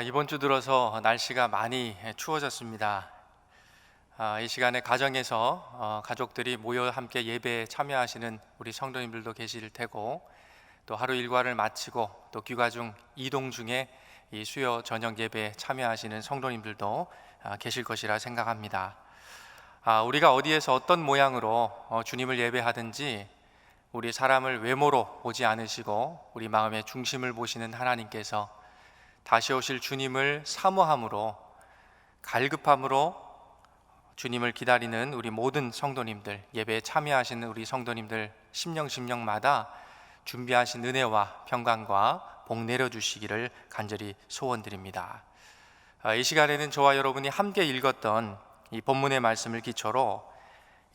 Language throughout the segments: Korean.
이번 주 들어서 날씨가 많이 추워졌습니다. 이 시간에 가정에서 가족들이 모여 함께 예배에 참여하시는 우리 성도님들도 계실 테고, 또 하루 일과를 마치고 또 귀가 중 이동 중에 이 수요 저녁 예배에 참여하시는 성도님들도 계실 것이라 생각합니다. 우리가 어디에서 어떤 모양으로 주님을 예배하든지 우리 사람을 외모로 보지 않으시고 우리 마음의 중심을 보시는 하나님께서 다시 오실 주님을 사모함으로, 갈급함으로 주님을 기다리는 우리 모든 성도님들, 예배에 참여하시는 우리 성도님들 심령마다 준비하신 은혜와 평강과 복 내려주시기를 간절히 소원드립니다. 이 시간에는 저와 여러분이 함께 읽었던 이 본문의 말씀을 기초로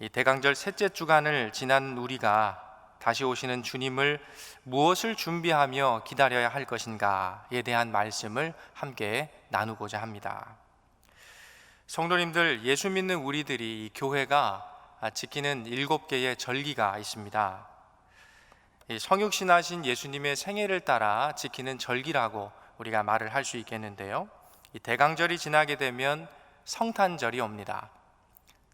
이 대강절 셋째 주간을 지난 우리가 다시 오시는 주님을 무엇을 준비하며 기다려야 할 것인가에 대한 말씀을 함께 나누고자 합니다. 성도님들, 예수 믿는 우리들이 이 교회가 지키는 7개의 절기가 있습니다. 성육신하신 예수님의 생애를 따라 지키는 절기라고 우리가 말을 할 수 있겠는데요, 이 대강절이 지나게 되면 성탄절이 옵니다.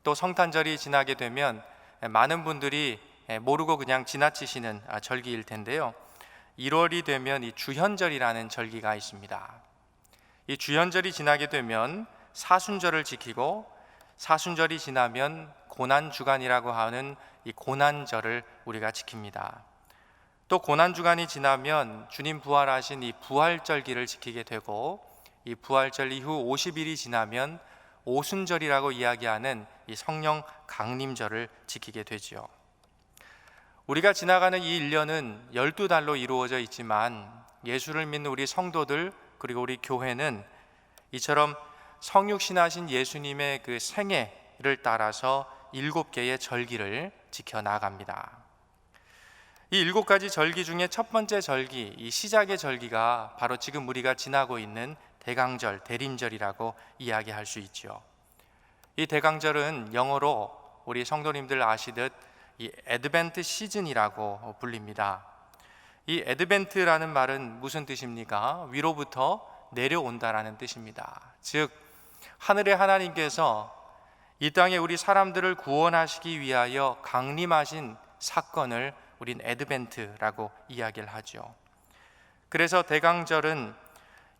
또 성탄절이 지나게 되면 많은 분들이 모르고 그냥 지나치시는 절기일 텐데요, 1월이 되면 이 주현절이라는 절기가 있습니다. 이 주현절이 지나게 되면 사순절을 지키고, 사순절이 지나면 고난주간이라고 하는 이 고난절을 우리가 지킵니다. 또 고난주간이 지나면 주님 부활하신 이 부활절기를 지키게 되고, 이 부활절 이후 50일이 지나면 오순절이라고 이야기하는 이 성령 강림절을 지키게 되지요. 우리가 지나가는 이 1년은 12달로 이루어져 있지만, 예수를 믿는 우리 성도들 그리고 우리 교회는 이처럼 성육신하신 예수님의 그 생애를 따라서 7개의 절기를 지켜나갑니다. 이 7가지 절기 중에 첫 번째 절기, 이 시작의 절기가 바로 지금 우리가 지나고 있는 대강절, 대림절이라고 이야기할 수 있죠. 이 대강절은 영어로 우리 성도님들 아시듯 이 애드벤트 시즌이라고 불립니다. 이 애드벤트라는 말은 무슨 뜻입니까? 위로부터 내려온다라는 뜻입니다. 즉, 하늘의 하나님께서 이 땅에 우리 사람들을 구원하시기 위하여 강림하신 사건을 우린 애드벤트라고 이야기를 하죠. 그래서 대강절은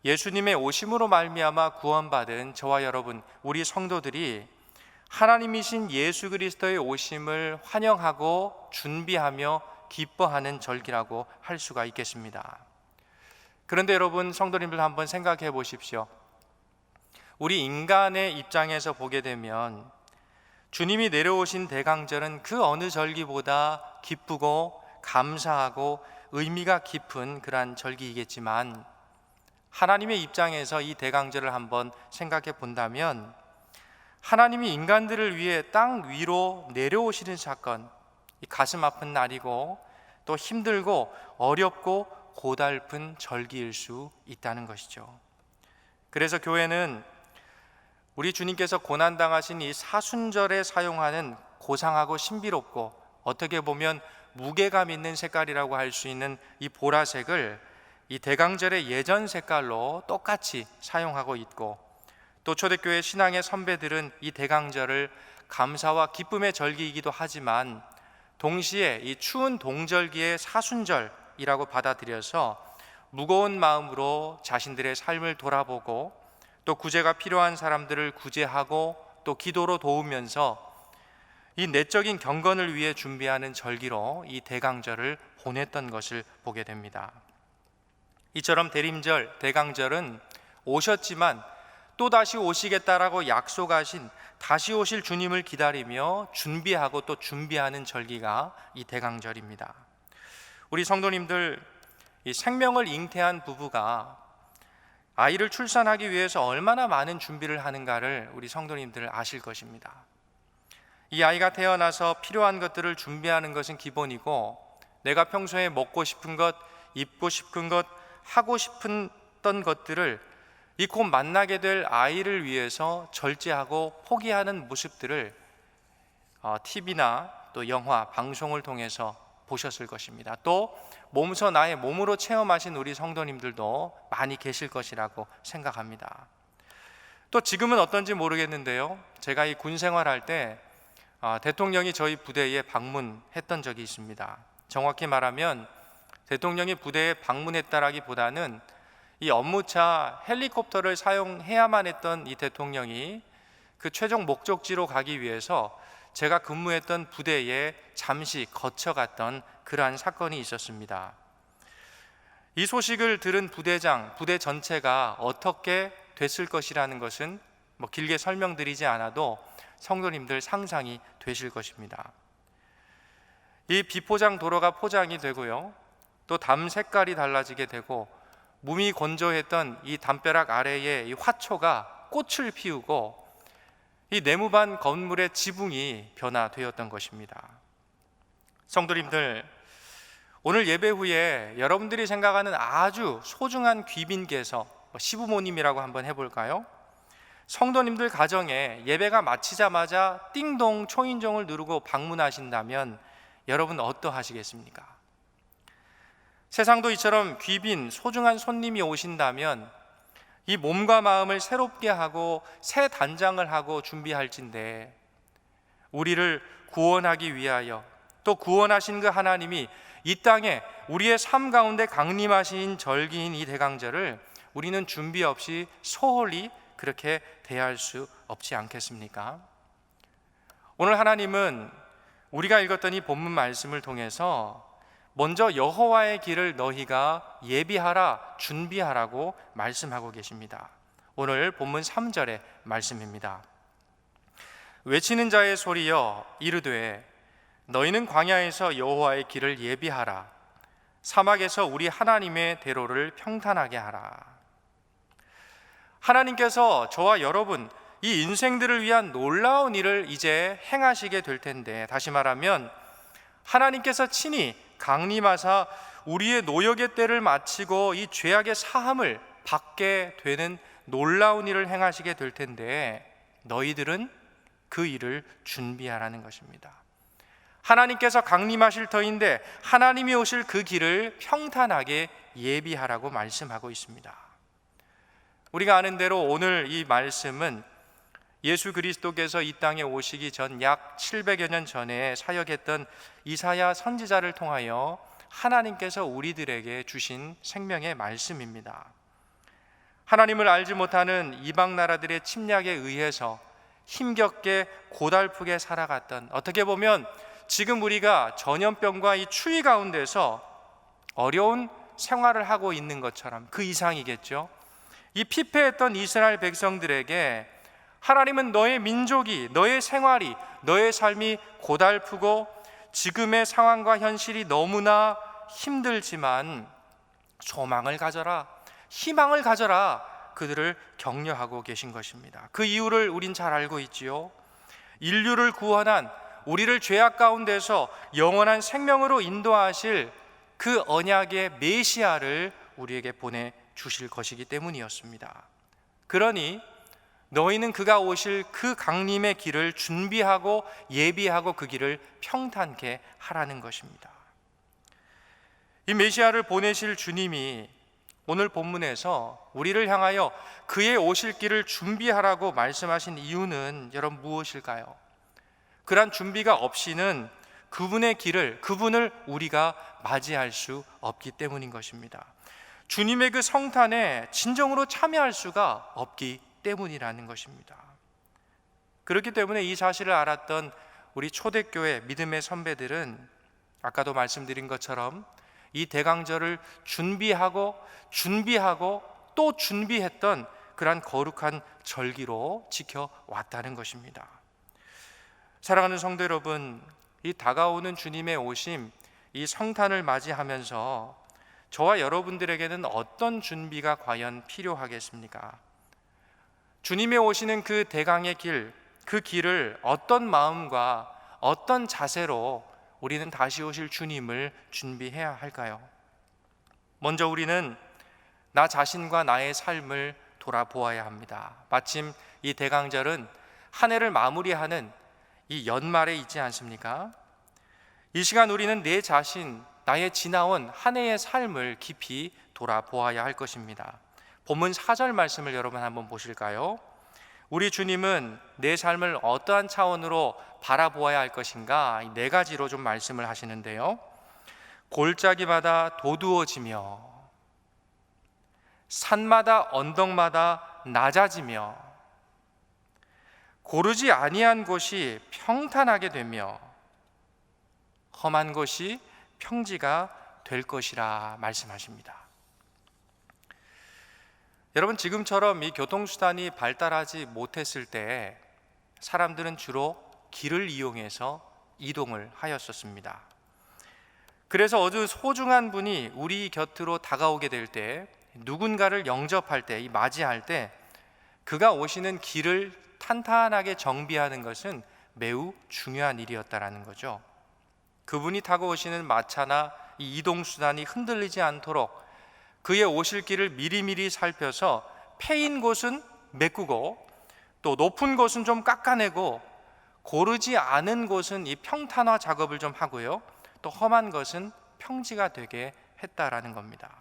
예수님의 오심으로 말미암아 구원받은 저와 여러분, 우리 성도들이 하나님이신 예수 그리스도의 오심을 환영하고 준비하며 기뻐하는 절기라고 할 수가 있겠습니다. 그런데 여러분, 성도님들 한번 생각해 보십시오. 우리 인간의 입장에서 보게 되면 주님이 내려오신 대강절은 그 어느 절기보다 기쁘고 감사하고 의미가 깊은 그러한 절기이겠지만, 하나님의 입장에서 이 대강절을 한번 생각해 본다면, 하나님이 인간들을 위해 땅 위로 내려오시는 사건, 이 가슴 아픈 날이고 또 힘들고 어렵고 고달픈 절기일 수 있다는 것이죠. 그래서 교회는 우리 주님께서 고난당하신 이 사순절에 사용하는 고상하고 신비롭고 어떻게 보면 무게감 있는 색깔이라고 할 수 있는 이 보라색을 이 대강절의 예전 색깔로 똑같이 사용하고 있고, 또 초대교회 신앙의 선배들은 이 대강절을 감사와 기쁨의 절기이기도 하지만 동시에 이 추운 동절기의 사순절이라고 받아들여서 무거운 마음으로 자신들의 삶을 돌아보고, 또 구제가 필요한 사람들을 구제하고 또 기도로 도우면서 이 내적인 경건을 위해 준비하는 절기로 이 대강절을 보냈던 것을 보게 됩니다. 이처럼 대림절, 대강절은 오셨지만 또다시 오시겠다라고 약속하신 다시 오실 주님을 기다리며 준비하고 또 준비하는 절기가 이 대강절입니다. 우리 성도님들, 이 생명을 잉태한 부부가 아이를 출산하기 위해서 얼마나 많은 준비를 하는가를 우리 성도님들 아실 것입니다. 이 아이가 태어나서 필요한 것들을 준비하는 것은 기본이고, 내가 평소에 먹고 싶은 것, 입고 싶은 것, 하고 싶었던 것들을 이 곧 만나게 될 아이를 위해서 절제하고 포기하는 모습들을 TV나 또 영화, 방송을 통해서 보셨을 것입니다. 또 몸소 나의 몸으로 체험하신 우리 성도님들도 많이 계실 것이라고 생각합니다. 또 지금은 어떤지 모르겠는데요, 제가 이 군 생활할 때 대통령이 저희 부대에 방문했던 적이 있습니다. 정확히 말하면 대통령이 부대에 방문했다라기보다는 이 업무차 헬리콥터를 사용해야만 했던 이 대통령이 그 최종 목적지로 가기 위해서 제가 근무했던 부대에 잠시 거쳐갔던 그러한 사건이 있었습니다. 이 소식을 들은 부대장, 부대 전체가 어떻게 됐을 것이라는 것은 길게 설명드리지 않아도 성도님들 상상이 되실 것입니다. 이 비포장 도로가 포장이 되고요, 또 담 색깔이 달라지게 되고 몸이 건조했던 이 담벼락 아래에 이 화초가 꽃을 피우고 이 네모반 건물의 지붕이 변화되었던 것입니다. 성도님들, 오늘 예배 후에 여러분들이 생각하는 아주 소중한 귀빈께서 시부모님이라고 한번 해볼까요? 성도님들 가정에 예배가 마치자마자 띵동 초인종을 누르고 방문하신다면 여러분 어떠하시겠습니까? 세상도 이처럼 귀빈, 소중한 손님이 오신다면 이 몸과 마음을 새롭게 하고 새 단장을 하고 준비할진데, 우리를 구원하기 위하여 또 구원하신 그 하나님이 이 땅에 우리의 삶 가운데 강림하신 절기인 이 대강절을 우리는 준비 없이 소홀히 그렇게 대할 수 없지 않겠습니까? 오늘 하나님은 우리가 읽었던 이 본문 말씀을 통해서 먼저 여호와의 길을 너희가 예비하라, 준비하라고 말씀하고 계십니다. 오늘 본문 3절의 말씀입니다. 외치는 자의 소리여 이르되 너희는 광야에서 여호와의 길을 예비하라, 사막에서 우리 하나님의 대로를 평탄하게 하라. 하나님께서 저와 여러분 이 인생들을 위한 놀라운 일을 이제 행하시게 될 텐데, 다시 말하면 하나님께서 친히 강림하사 우리의 노역의 때를 마치고 이 죄악의 사함을 받게 되는 놀라운 일을 행하시게 될 텐데, 너희들은 그 일을 준비하라는 것입니다. 하나님께서 강림하실 터인데 하나님이 오실 그 길을 평탄하게 예비하라고 말씀하고 있습니다. 우리가 아는 대로 오늘 이 말씀은 예수 그리스도께서 이 땅에 오시기 전 약 700여 년 전에 사역했던 이사야 선지자를 통하여 하나님께서 우리들에게 주신 생명의 말씀입니다. 하나님을 알지 못하는 이방 나라들의 침략에 의해서 힘겹게 고달프게 살아갔던, 어떻게 보면 지금 우리가 전염병과 이 추위 가운데서 어려운 생활을 하고 있는 것처럼 그 이상이겠죠. 이 피폐했던 이스라엘 백성들에게 하나님은 너의 민족이, 너의 생활이, 너의 삶이 고달프고 지금의 상황과 현실이 너무나 힘들지만 소망을 가져라, 희망을 가져라, 그들을 격려하고 계신 것입니다. 그 이유를 우린 잘 알고 있지요. 인류를 구원한, 우리를 죄악 가운데서 영원한 생명으로 인도하실 그 언약의 메시아를 우리에게 보내주실 것이기 때문이었습니다. 그러니 너희는 그가 오실 그 강림의 길을 준비하고 예비하고 그 길을 평탄케 하라는 것입니다. 이 메시아를 보내실 주님이 오늘 본문에서 우리를 향하여 그의 오실 길을 준비하라고 말씀하신 이유는 여러분 무엇일까요? 그러한 준비가 없이는 그분의 길을, 그분을 우리가 맞이할 수 없기 때문인 것입니다. 주님의 그 성탄에 진정으로 참여할 수가 없기 때문이라는 것입니다. 그렇기 때문에 이 사실을 알았던 우리 초대교회 믿음의 선배들은 아까도 말씀드린 것처럼 이 대강절을 준비하고 또 준비했던 그러한 거룩한 절기로 지켜왔다는 것입니다. 사랑하는 성도 여러분, 이 다가오는 주님의 오심, 이 성탄을 맞이하면서 저와 여러분들에게는 어떤 준비가 과연 필요하겠습니까? 주님의 오시는 그 대강의 길, 그 길을 어떤 마음과 어떤 자세로 우리는 다시 오실 주님을 준비해야 할까요? 먼저 우리는 나 자신과 나의 삶을 돌아보아야 합니다. 마침 이 대강절은 한 해를 마무리하는 이 연말에 있지 않습니까? 이 시간 우리는 내 자신, 나의 지나온 한 해의 삶을 깊이 돌아보아야 할 것입니다. 본문 4절 말씀을 여러분 한번 보실까요? 우리 주님은 내 삶을 어떠한 차원으로 바라보아야 할 것인가, 이 네 가지로 좀 말씀을 하시는데요. 골짜기마다 도두어지며, 산마다 언덕마다 낮아지며, 고르지 아니한 곳이 평탄하게 되며, 험한 곳이 평지가 될 것이라 말씀하십니다. 여러분, 지금처럼 이 교통수단이 발달하지 못했을 때 사람들은 주로 길을 이용해서 이동을 하였었습니다. 그래서 어느 소중한 분이 우리 곁으로 다가오게 될 때, 누군가를 영접할 때, 맞이할 때 그가 오시는 길을 탄탄하게 정비하는 것은 매우 중요한 일이었다라는 거죠. 그분이 타고 오시는 마차나 이 이동수단이 흔들리지 않도록 그의 오실 길을 미리미리 살펴서 패인 곳은 메꾸고, 또 높은 곳은 좀 깎아내고, 고르지 않은 곳은 이 평탄화 작업을 좀 하고요, 또 험한 것은 평지가 되게 했다라는 겁니다.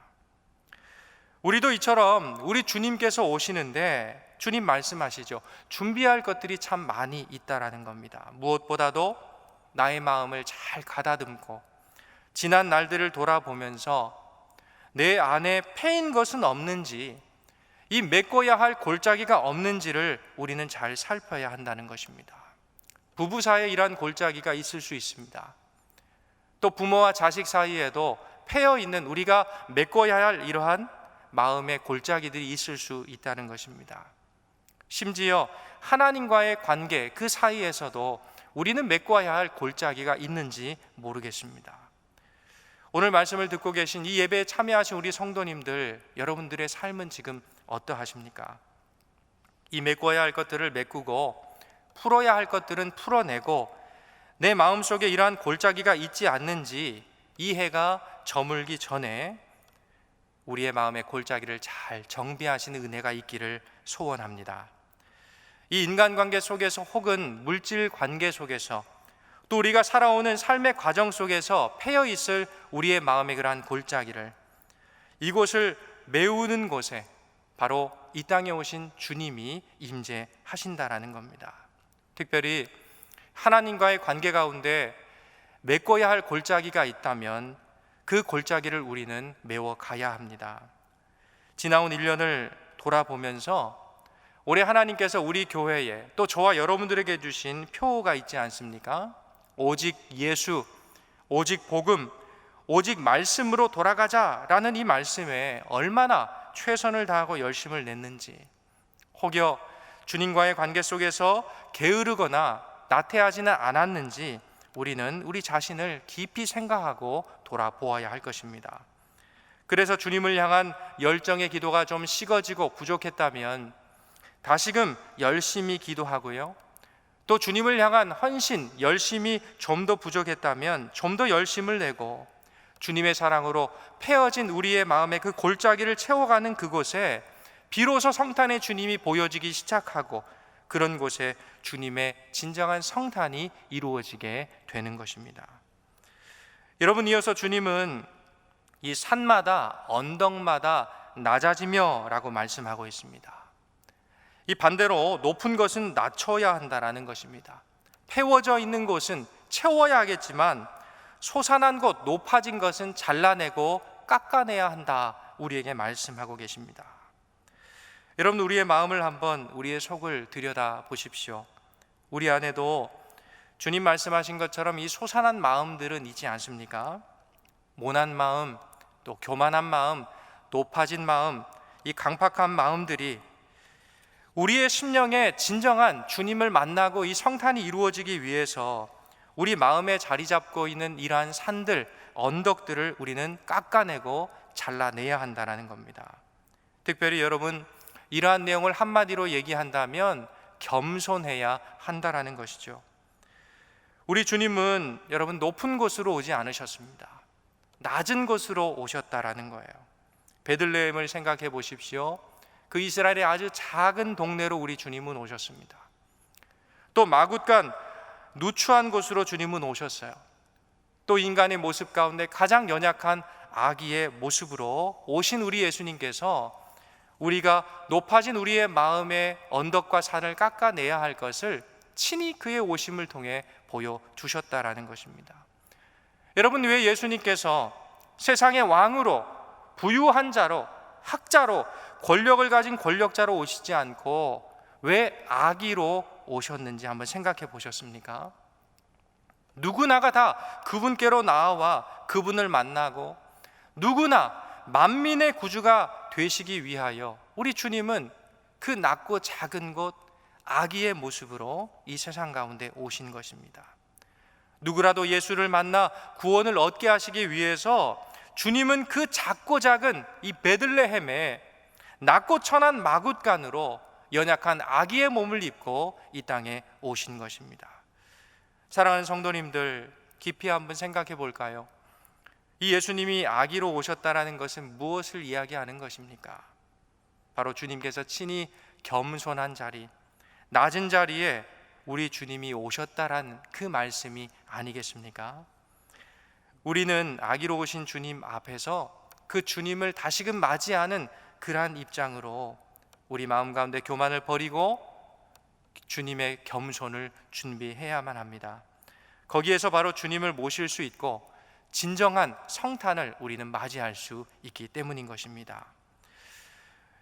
우리도 이처럼 우리 주님께서 오시는데 주님 말씀하시죠. 준비할 것들이 참 많이 있다라는 겁니다. 무엇보다도 나의 마음을 잘 가다듬고 지난 날들을 돌아보면서 내 안에 패인 것은 없는지, 이 메꿔야 할 골짜기가 없는지를 우리는 잘 살펴야 한다는 것입니다. 부부 사이에 이러한 골짜기가 있을 수 있습니다. 또 부모와 자식 사이에도 패여 있는, 우리가 메꿔야 할 이러한 마음의 골짜기들이 있을 수 있다는 것입니다. 심지어 하나님과의 관계 그 사이에서도 우리는 메꿔야 할 골짜기가 있는지 모르겠습니다. 오늘 말씀을 듣고 계신 이 예배에 참여하신 우리 성도님들, 여러분들의 삶은 지금 어떠하십니까? 이 메꿔야 할 것들을 메꾸고 풀어야 할 것들은 풀어내고 내 마음속에 이러한 골짜기가 있지 않는지, 이 해가 저물기 전에 우리의 마음의 골짜기를 잘 정비하시는 은혜가 있기를 소원합니다. 이 인간관계 속에서, 혹은 물질 관계 속에서, 또 우리가 살아오는 삶의 과정 속에서 패여 있을 우리의 마음의 그러한 골짜기를, 이곳을 메우는 곳에 바로 이 땅에 오신 주님이 임재하신다라는 겁니다. 특별히 하나님과의 관계 가운데 메꿔야 할 골짜기가 있다면 그 골짜기를 우리는 메워 가야 합니다. 지나온 1년을 돌아보면서 올해 하나님께서 우리 교회에, 또 저와 여러분들에게 주신 표가 있지 않습니까? 오직 예수, 오직 복음, 오직 말씀으로 돌아가자라는 이 말씀에 얼마나 최선을 다하고 열심을 냈는지, 혹여 주님과의 관계 속에서 게으르거나 나태하지는 않았는지 우리는 우리 자신을 깊이 생각하고 돌아보아야 할 것입니다. 그래서 주님을 향한 열정의 기도가 좀 식어지고 부족했다면 다시금 열심히 기도하고요, 또 주님을 향한 헌신, 열심이 좀 더 부족했다면 좀 더 열심을 내고 주님의 사랑으로 패어진 우리의 마음의 그 골짜기를 채워가는 그곳에 비로소 성탄의 주님이 보여지기 시작하고, 그런 곳에 주님의 진정한 성탄이 이루어지게 되는 것입니다. 여러분, 이어서 주님은 이 산마다 언덕마다 낮아지며 라고 말씀하고 있습니다. 이 반대로 높은 것은 낮춰야 한다라는 것입니다. 패워져 있는 곳은 채워야 하겠지만 솟아난 곳, 높아진 것은 잘라내고 깎아내야 한다, 우리에게 말씀하고 계십니다. 여러분, 우리의 마음을 한번, 우리의 속을 들여다 보십시오. 우리 안에도 주님 말씀하신 것처럼 이 솟아난 마음들은 있지 않습니까? 모난 마음, 또 교만한 마음, 높아진 마음, 이 강팍한 마음들이 우리의 심령에 진정한 주님을 만나고 이 성탄이 이루어지기 위해서 우리 마음에 자리 잡고 있는 이러한 산들, 언덕들을 우리는 깎아내고 잘라내야 한다는 겁니다. 특별히 여러분, 이러한 내용을 한마디로 얘기한다면 겸손해야 한다라는 것이죠. 우리 주님은 여러분 높은 곳으로 오지 않으셨습니다. 낮은 곳으로 오셨다라는 거예요. 베들레헴을 생각해 보십시오. 그 이스라엘의 아주 작은 동네로 우리 주님은 오셨습니다. 또 마굿간 누추한 곳으로 주님은 오셨어요. 또 인간의 모습 가운데 가장 연약한 아기의 모습으로 오신 우리 예수님께서 우리가 높아진 우리의 마음의 언덕과 산을 깎아내야 할 것을 친히 그의 오심을 통해 보여주셨다라는 것입니다. 여러분, 왜 예수님께서 세상의 왕으로, 부유한 자로, 학자로, 권력을 가진 권력자로 오시지 않고 왜 아기로 오셨는지 한번 생각해 보셨습니까? 누구나가 다 그분께로 나아와 그분을 만나고 누구나 만민의 구주가 되시기 위하여 우리 주님은 그 낮고 작은 곳 아기의 모습으로 이 세상 가운데 오신 것입니다. 누구라도 예수를 만나 구원을 얻게 하시기 위해서 주님은 그 작고 작은 이 베들레헴에 낮고 천한 마굿간으로 연약한 아기의 몸을 입고 이 땅에 오신 것입니다. 사랑하는 성도님들, 깊이 한번 생각해 볼까요? 이 예수님이 아기로 오셨다라는 것은 무엇을 이야기하는 것입니까? 바로 주님께서 친히 겸손한 자리, 낮은 자리에 우리 주님이 오셨다라는 그 말씀이 아니겠습니까? 우리는 아기로 오신 주님 앞에서 그 주님을 다시금 맞이하는 그러한 입장으로 우리 마음 가운데 교만을 버리고 주님의 겸손을 준비해야만 합니다. 거기에서 바로 주님을 모실 수 있고 진정한 성탄을 우리는 맞이할 수 있기 때문인 것입니다.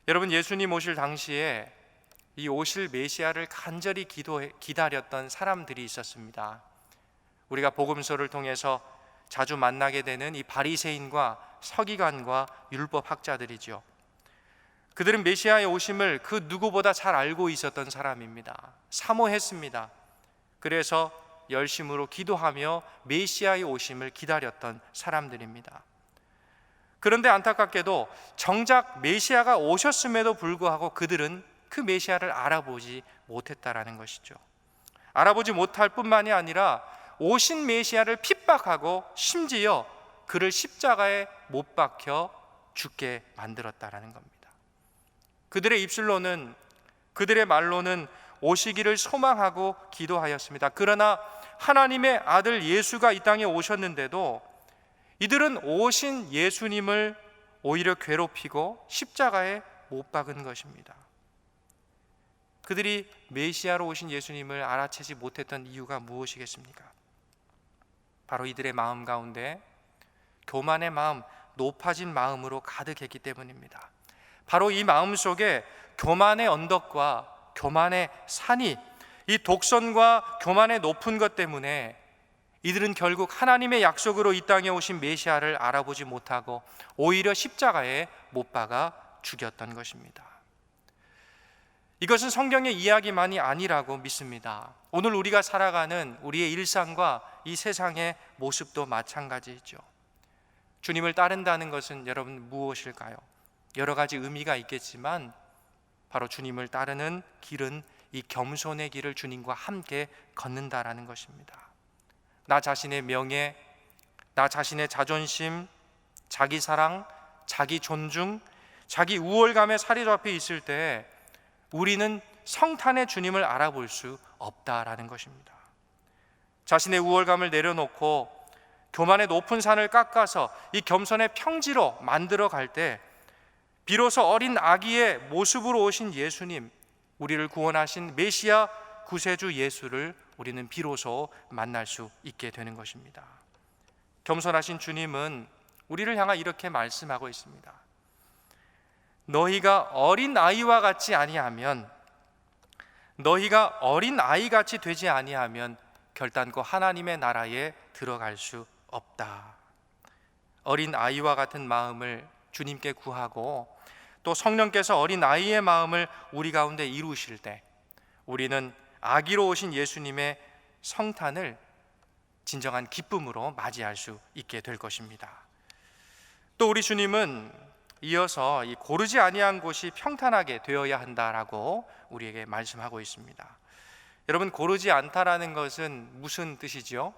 여러분, 예수님 오실 당시에 이 오실 메시아를 간절히 기다렸던 사람들이 있었습니다. 우리가 복음서를 통해서 자주 만나게 되는 이 바리새인과 서기관과 율법 학자들이죠. 그들은 메시아의 오심을 그 누구보다 잘 알고 있었던 사람입니다. 사모했습니다. 그래서 열심으로 기도하며 메시아의 오심을 기다렸던 사람들입니다. 그런데 안타깝게도 정작 메시아가 오셨음에도 불구하고 그들은 그 메시아를 알아보지 못했다라는 것이죠. 알아보지 못할 뿐만이 아니라 오신 메시아를 핍박하고 심지어 그를 십자가에 못 박혀 죽게 만들었다라는 겁니다. 그들의 입술로는, 그들의 말로는 오시기를 소망하고 기도하였습니다. 그러나 하나님의 아들 예수가 이 땅에 오셨는데도 이들은 오신 예수님을 오히려 괴롭히고 십자가에 못 박은 것입니다. 그들이 메시아로 오신 예수님을 알아채지 못했던 이유가 무엇이겠습니까? 바로 이들의 마음 가운데 교만의 마음, 높아진 마음으로 가득했기 때문입니다. 바로 이 마음 속에 교만의 언덕과 교만의 산이, 이 독선과 교만의 높은 것 때문에 이들은 결국 하나님의 약속으로 이 땅에 오신 메시아를 알아보지 못하고 오히려 십자가에 못 박아 죽였던 것입니다. 이것은 성경의 이야기만이 아니라고 믿습니다. 오늘 우리가 살아가는 우리의 일상과 이 세상의 모습도 마찬가지죠. 주님을 따른다는 것은 여러분 무엇일까요? 여러 가지 의미가 있겠지만 바로 주님을 따르는 길은 이 겸손의 길을 주님과 함께 걷는다라는 것입니다. 나 자신의 명예, 나 자신의 자존심, 자기 사랑, 자기 존중, 자기 우월감에 사로잡혀 있을 때 우리는 성탄의 주님을 알아볼 수 없다라는 것입니다. 자신의 우월감을 내려놓고 교만의 높은 산을 깎아서 이 겸손의 평지로 만들어 갈 때 비로소 어린 아기의 모습으로 오신 예수님, 우리를 구원하신 메시아 구세주 예수를 우리는 비로소 만날 수 있게 되는 것입니다. 겸손하신 주님은 우리를 향하 이렇게 말씀하고 있습니다. 너희가 어린 아이와 같지 아니하면, 너희가 어린 아이같이 되지 아니하면 결단코 하나님의 나라에 들어갈 수 없다. 어린 아이와 같은 마음을 주님께 구하고 또 성령께서 어린 아이의 마음을 우리 가운데 이루실 때 우리는 아기로 오신 예수님의 성탄을 진정한 기쁨으로 맞이할 수 있게 될 것입니다. 또 우리 주님은 이어서 이 고르지 아니한 곳이 평탄하게 되어야 한다라고 우리에게 말씀하고 있습니다. 여러분, 고르지 않다라는 것은 무슨 뜻이지요?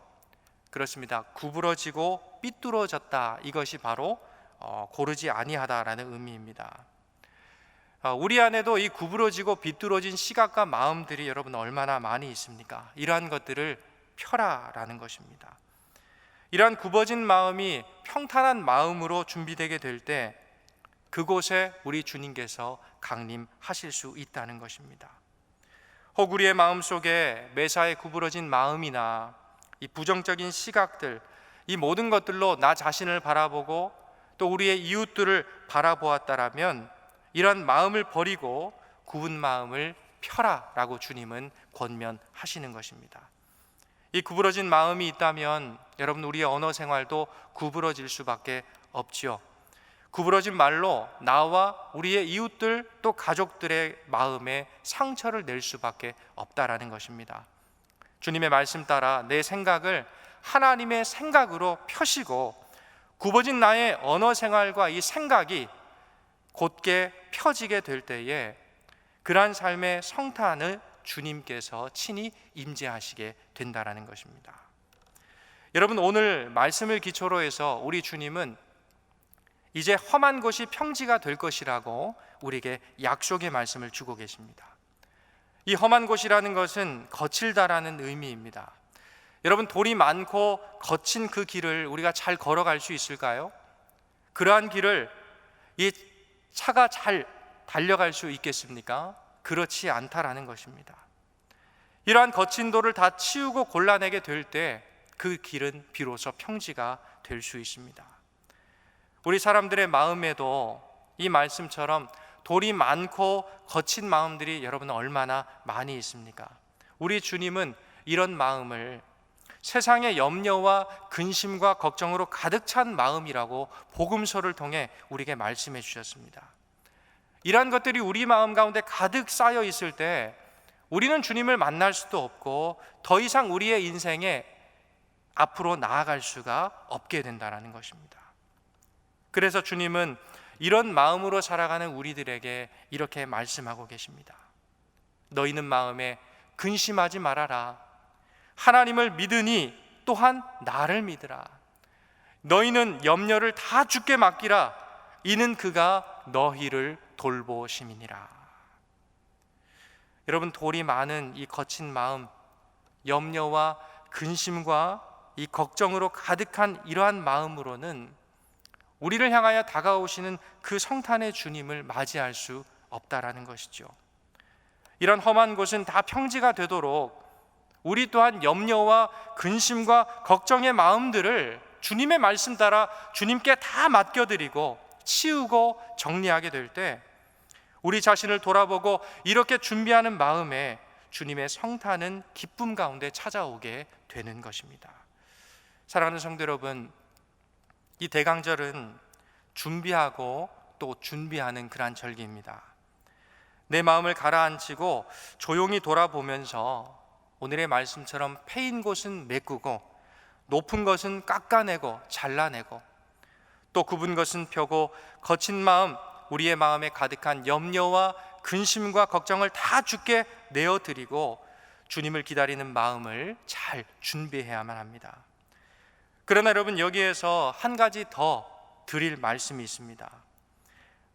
그렇습니다. 구부러지고 삐뚤어졌다, 이것이 바로 고르지 아니하다라는 의미입니다. 우리 안에도 이 구부러지고 비뚤어진 시각과 마음들이 여러분 얼마나 많이 있습니까? 이러한 것들을 펴라라는 것입니다. 이러한 굽어진 마음이 평탄한 마음으로 준비되게 될 때 그곳에 우리 주님께서 강림하실 수 있다는 것입니다. 혹 우리의 마음속에 매사에 구부러진 마음이나 이 부정적인 시각들, 이 모든 것들로 나 자신을 바라보고 또 우리의 이웃들을 바라보았다라면 이런 마음을 버리고 굽은 마음을 펴라라고 주님은 권면하시는 것입니다. 이 구부러진 마음이 있다면 여러분 우리의 언어 생활도 구부러질 수밖에 없지요. 구부러진 말로 나와 우리의 이웃들 또 가족들의 마음에 상처를 낼 수밖에 없다라는 것입니다. 주님의 말씀 따라 내 생각을 하나님의 생각으로 펴시고 굽어진 나의 언어 생활과 이 생각이 곧게 펴지게 될 때에 그러한 삶의 성탄을 주님께서 친히 임재하시게 된다라는 것입니다. 여러분 오늘 말씀을 기초로 해서 우리 주님은 이제 험한 곳이 평지가 될 것이라고 우리에게 약속의 말씀을 주고 계십니다. 이 험한 곳이라는 것은 거칠다라는 의미입니다. 여러분 돌이 많고 거친 그 길을 우리가 잘 걸어갈 수 있을까요? 그러한 길을 이 차가 잘 달려갈 수 있겠습니까? 그렇지 않다라는 것입니다. 이러한 거친 돌을 다 치우고 골라내게 될 때 그 길은 비로소 평지가 될 수 있습니다. 우리 사람들의 마음에도 이 말씀처럼 돌이 많고 거친 마음들이 여러분 얼마나 많이 있습니까? 우리 주님은 이런 마음을 세상의 염려와 근심과 걱정으로 가득 찬 마음이라고 복음서를 통해 우리에게 말씀해 주셨습니다. 이러한 것들이 우리 마음 가운데 가득 쌓여 있을 때 우리는 주님을 만날 수도 없고 더 이상 우리의 인생에 앞으로 나아갈 수가 없게 된다는 것입니다. 그래서 주님은 이런 마음으로 살아가는 우리들에게 이렇게 말씀하고 계십니다. 너희는 마음에 근심하지 말아라. 하나님을 믿으니 또한 나를 믿으라. 너희는 염려를 다 주께 맡기라. 이는 그가 너희를 돌보심이니라. 여러분 돌이 많은 이 거친 마음, 염려와 근심과 이 걱정으로 가득한 이러한 마음으로는 우리를 향하여 다가오시는 그 성탄의 주님을 맞이할 수 없다라는 것이죠. 이런 험한 곳은 다 평지가 되도록 우리 또한 염려와 근심과 걱정의 마음들을 주님의 말씀 따라 주님께 다 맡겨드리고 치우고 정리하게 될 때 우리 자신을 돌아보고 이렇게 준비하는 마음에 주님의 성탄은 기쁨 가운데 찾아오게 되는 것입니다. 사랑하는 성도 여러분, 이 대강절은 준비하고 또 준비하는 그러한 절기입니다. 내 마음을 가라앉히고 조용히 돌아보면서 오늘의 말씀처럼 패인 곳은 메꾸고 높은 것은 깎아내고 잘라내고 또 굽은 것은 펴고 거친 마음, 우리의 마음에 가득한 염려와 근심과 걱정을 다 주께 내어드리고 주님을 기다리는 마음을 잘 준비해야만 합니다. 그러나 여러분 여기에서 한 가지 더 드릴 말씀이 있습니다.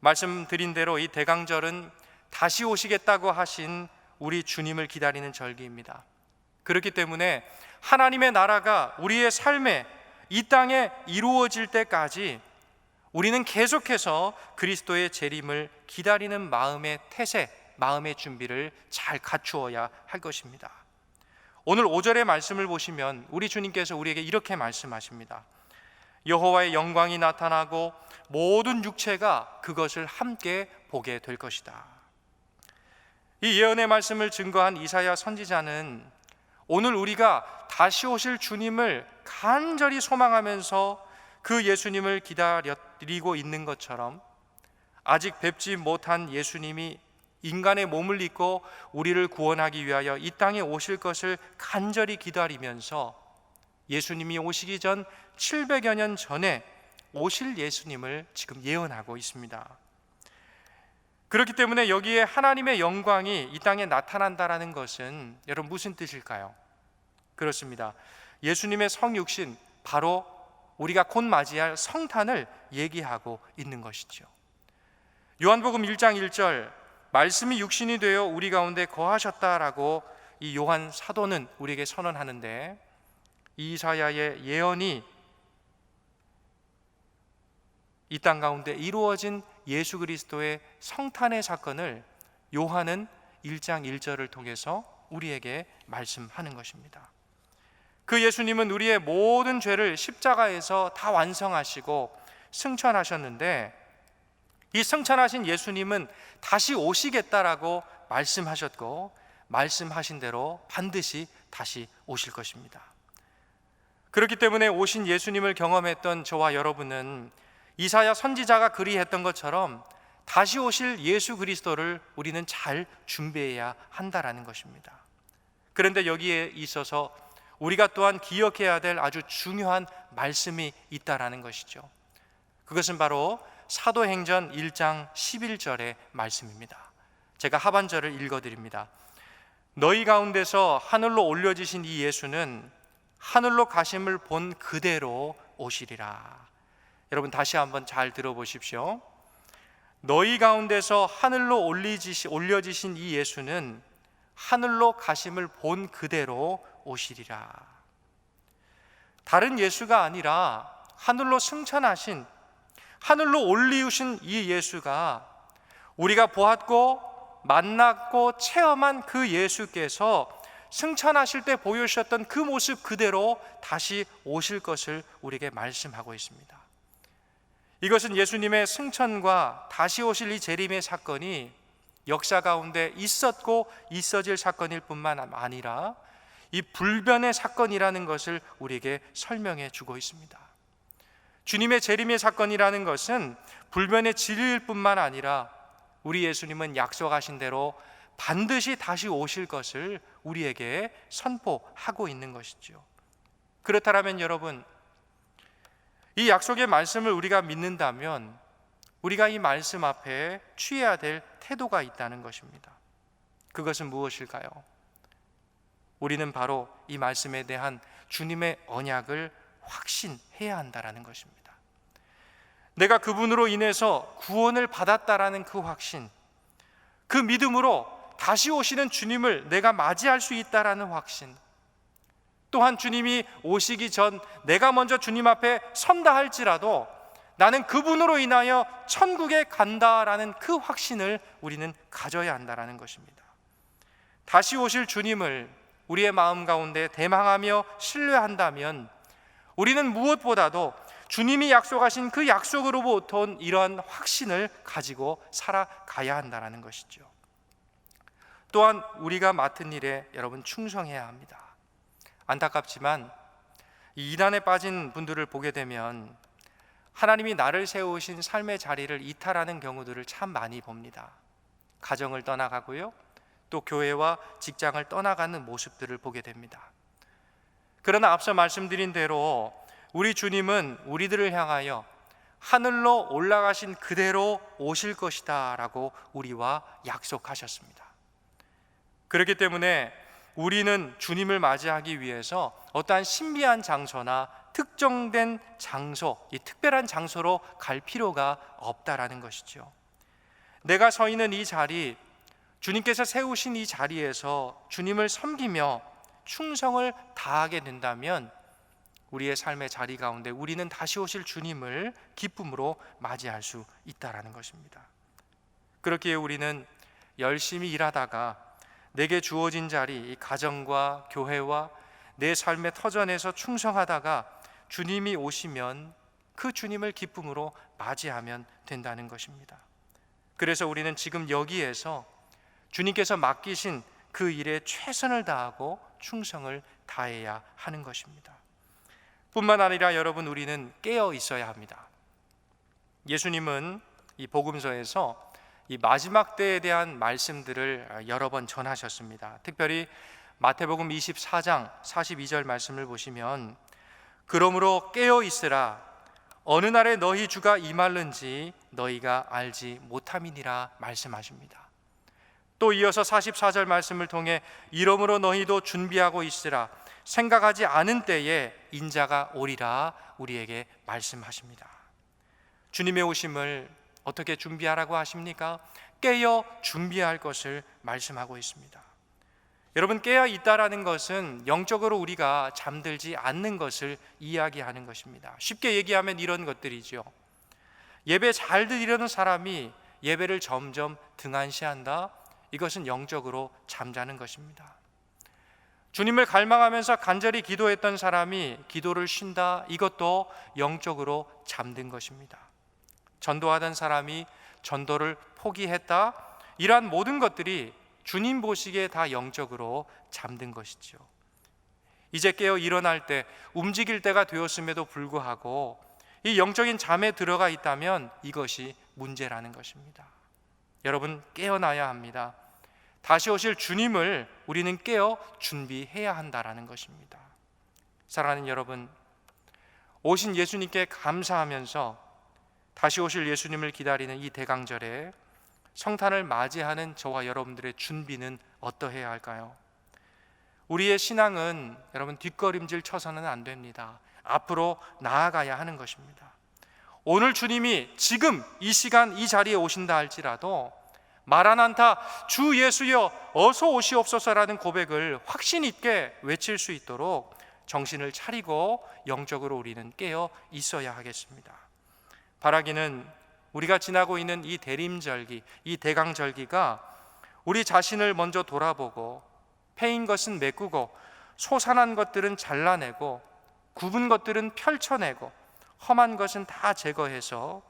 말씀드린 대로 이 대강절은 다시 오시겠다고 하신 우리 주님을 기다리는 절기입니다. 그렇기 때문에 하나님의 나라가 우리의 삶에 이 땅에 이루어질 때까지 우리는 계속해서 그리스도의 재림을 기다리는 마음의 태세, 마음의 준비를 잘 갖추어야 할 것입니다. 오늘 5절의 말씀을 보시면 우리 주님께서 우리에게 이렇게 말씀하십니다. 여호와의 영광이 나타나고 모든 육체가 그것을 함께 보게 될 것이다. 이 예언의 말씀을 증거한 이사야 선지자는 오늘 우리가 다시 오실 주님을 간절히 소망하면서 그 예수님을 기다리고 있는 것처럼 아직 뵙지 못한 예수님이 인간의 몸을 입고 우리를 구원하기 위하여 이 땅에 오실 것을 간절히 기다리면서 예수님이 오시기 전 700여 년 전에 오실 예수님을 지금 예언하고 있습니다. 그렇기 때문에 여기에 하나님의 영광이 이 땅에 나타난다라는 것은 여러분 무슨 뜻일까요? 그렇습니다. 예수님의 성육신, 바로 우리가 곧 맞이할 성탄을 얘기하고 있는 것이죠. 요한복음 1장 1절 말씀이 육신이 되어 우리 가운데 거하셨다라고 이 요한 사도는 우리에게 선언하는데 이 이사야의 예언이 이 땅 가운데 이루어진 예수 그리스도의 성탄의 사건을 요한은 1장 1절을 통해서 우리에게 말씀하는 것입니다. 그 예수님은 우리의 모든 죄를 십자가에서 다 완성하시고 승천하셨는데, 이 승천하신 예수님은 다시 오시겠다라고 말씀하셨고, 말씀하신 대로 반드시 다시 오실 것입니다. 그렇기 때문에 오신 예수님을 경험했던 저와 여러분은 이사야 선지자가 그리했던 것처럼 다시 오실 예수 그리스도를 우리는 잘 준비해야 한다라는 것입니다. 그런데 여기에 있어서 우리가 또한 기억해야 될 아주 중요한 말씀이 있다라는 것이죠. 그것은 바로 사도행전 1장 11절의 말씀입니다. 제가 하반절을 읽어드립니다. 너희 가운데서 하늘로 올려지신 이 예수는 하늘로 가심을 본 그대로 오시리라. 여러분 다시 한번 잘 들어보십시오. 너희 가운데서 하늘로 올려지신 이 예수는 하늘로 가심을 본 그대로 오시리라. 다른 예수가 아니라 하늘로 승천하신, 하늘로 올리우신 이 예수가, 우리가 보았고 만났고 체험한 그 예수께서 승천하실 때 보여주셨던 그 모습 그대로 다시 오실 것을 우리에게 말씀하고 있습니다. 이것은 예수님의 승천과 다시 오실 이 재림의 사건이 역사 가운데 있었고 있어질 사건일 뿐만 아니라 이 불변의 사건이라는 것을 우리에게 설명해 주고 있습니다. 주님의 재림의 사건이라는 것은 불변의 진리일 뿐만 아니라 우리 예수님은 약속하신 대로 반드시 다시 오실 것을 우리에게 선포하고 있는 것이죠. 그렇다면 여러분, 이 약속의 말씀을 우리가 믿는다면 우리가 이 말씀 앞에 취해야 될 태도가 있다는 것입니다. 그것은 무엇일까요? 우리는 바로 이 말씀에 대한 주님의 언약을 확신해야 한다는 것입니다. 내가 그분으로 인해서 구원을 받았다라는 그 확신, 그 믿음으로 다시 오시는 주님을 내가 맞이할 수 있다라는 확신, 또한 주님이 오시기 전 내가 먼저 주님 앞에 선다 할지라도 나는 그분으로 인하여 천국에 간다라는 그 확신을 우리는 가져야 한다는 것입니다. 다시 오실 주님을 우리의 마음 가운데 대망하며 신뢰한다면 우리는 무엇보다도 주님이 약속하신 그 약속으로부터 온 이러한 확신을 가지고 살아가야 한다는 것이죠. 또한 우리가 맡은 일에 여러분 충성해야 합니다. 안타깝지만 이 이단에 빠진 분들을 보게 되면 하나님이 나를 세우신 삶의 자리를 이탈하는 경우들을 참 많이 봅니다. 가정을 떠나가고요, 또 교회와 직장을 떠나가는 모습들을 보게 됩니다. 그러나 앞서 말씀드린 대로 우리 주님은 우리들을 향하여 하늘로 올라가신 그대로 오실 것이다 라고 우리와 약속하셨습니다. 그렇기 때문에 우리는 주님을 맞이하기 위해서 어떠한 신비한 장소나 특정된 장소, 이 특별한 장소로 갈 필요가 없다라는 것이죠. 내가 서 있는 이 자리, 주님께서 세우신 이 자리에서 주님을 섬기며 충성을 다하게 된다면 우리의 삶의 자리 가운데 우리는 다시 오실 주님을 기쁨으로 맞이할 수 있다라는 것입니다. 그렇기에 우리는 열심히 일하다가 내게 주어진 자리, 이 가정과 교회와 내 삶의 터전에서 충성하다가 주님이 오시면 그 주님을 기쁨으로 맞이하면 된다는 것입니다. 그래서 우리는 지금 여기에서 주님께서 맡기신 그 일에 최선을 다하고 충성을 다해야 하는 것입니다. 뿐만 아니라 여러분, 우리는 깨어 있어야 합니다. 예수님은 이 복음서에서 이 마지막 때에 대한 말씀들을 여러 번 전하셨습니다. 특별히 마태복음 24장 42절 말씀을 보시면 그러므로 깨어 있으라, 어느 날에 너희 주가 임할는지 너희가 알지 못함이니라 말씀하십니다. 또 이어서 44절 말씀을 통해 이러므로 너희도 준비하고 있으라, 생각하지 않은 때에 인자가 오리라 우리에게 말씀하십니다. 주님의 오심을 어떻게 준비하라고 하십니까? 깨어 준비할 것을 말씀하고 있습니다. 여러분, 깨어 있다라는 것은 영적으로 우리가 잠들지 않는 것을 이야기하는 것입니다. 쉽게 얘기하면 이런 것들이죠. 예배 잘 드리려는 사람이 예배를 점점 등한시한다. 이것은 영적으로 잠자는 것입니다. 주님을 갈망하면서 간절히 기도했던 사람이 기도를 쉰다. 이것도 영적으로 잠든 것입니다. 전도하던 사람이 전도를 포기했다. 이러한 모든 것들이 주님 보시기에 다 영적으로 잠든 것이죠. 이제 깨어 일어날 때, 움직일 때가 되었음에도 불구하고 이 영적인 잠에 들어가 있다면 이것이 문제라는 것입니다. 여러분, 깨어나야 합니다. 다시 오실 주님을 우리는 깨어 준비해야 한다라는 것입니다. 사랑하는 여러분, 오신 예수님께 감사하면서 다시 오실 예수님을 기다리는 이 대강절에 성탄을 맞이하는 저와 여러분들의 준비는 어떠해야 할까요? 우리의 신앙은 여러분 뒷걸음질 쳐서는 안 됩니다. 앞으로 나아가야 하는 것입니다. 오늘 주님이 지금 이 시간 이 자리에 오신다 할지라도 마라난타 주 예수여 어서 오시옵소서라는 고백을 확신 있게 외칠 수 있도록 정신을 차리고 영적으로 우리는 깨어 있어야 하겠습니다. 바라기는 우리가 지나고 있는 이 대림절기, 이 대강절기가 우리 자신을 먼저 돌아보고 패인 것은 메꾸고 소산한 것들은 잘라내고 굽은 것들은 펼쳐내고 험한 것은 다 제거해서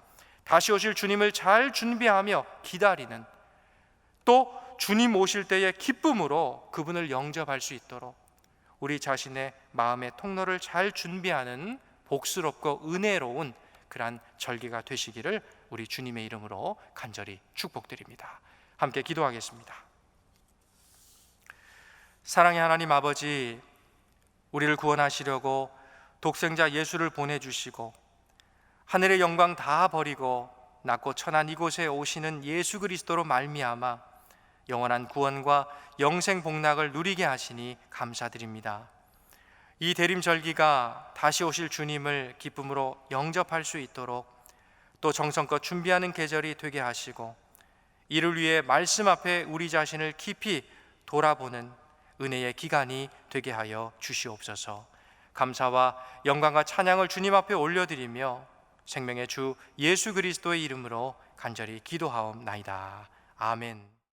다시 오실 주님을 잘 준비하며 기다리는, 또 주님 오실 때의 기쁨으로 그분을 영접할 수 있도록 우리 자신의 마음의 통로를 잘 준비하는 복스럽고 은혜로운 그러한 절기가 되시기를 우리 주님의 이름으로 간절히 축복드립니다. 함께 기도하겠습니다. 사랑의 하나님 아버지, 우리를 구원하시려고 독생자 예수를 보내주시고 하늘의 영광 다 버리고 낮고 천한 이곳에 오시는 예수 그리스도로 말미암아 영원한 구원과 영생 복락을 누리게 하시니 감사드립니다. 이 대림절기가 다시 오실 주님을 기쁨으로 영접할 수 있도록 또 정성껏 준비하는 계절이 되게 하시고 이를 위해 말씀 앞에 우리 자신을 깊이 돌아보는 은혜의 기간이 되게 하여 주시옵소서. 감사와 영광과 찬양을 주님 앞에 올려드리며 생명의 주 예수 그리스도의 이름으로 간절히 기도하옵나이다. 아멘.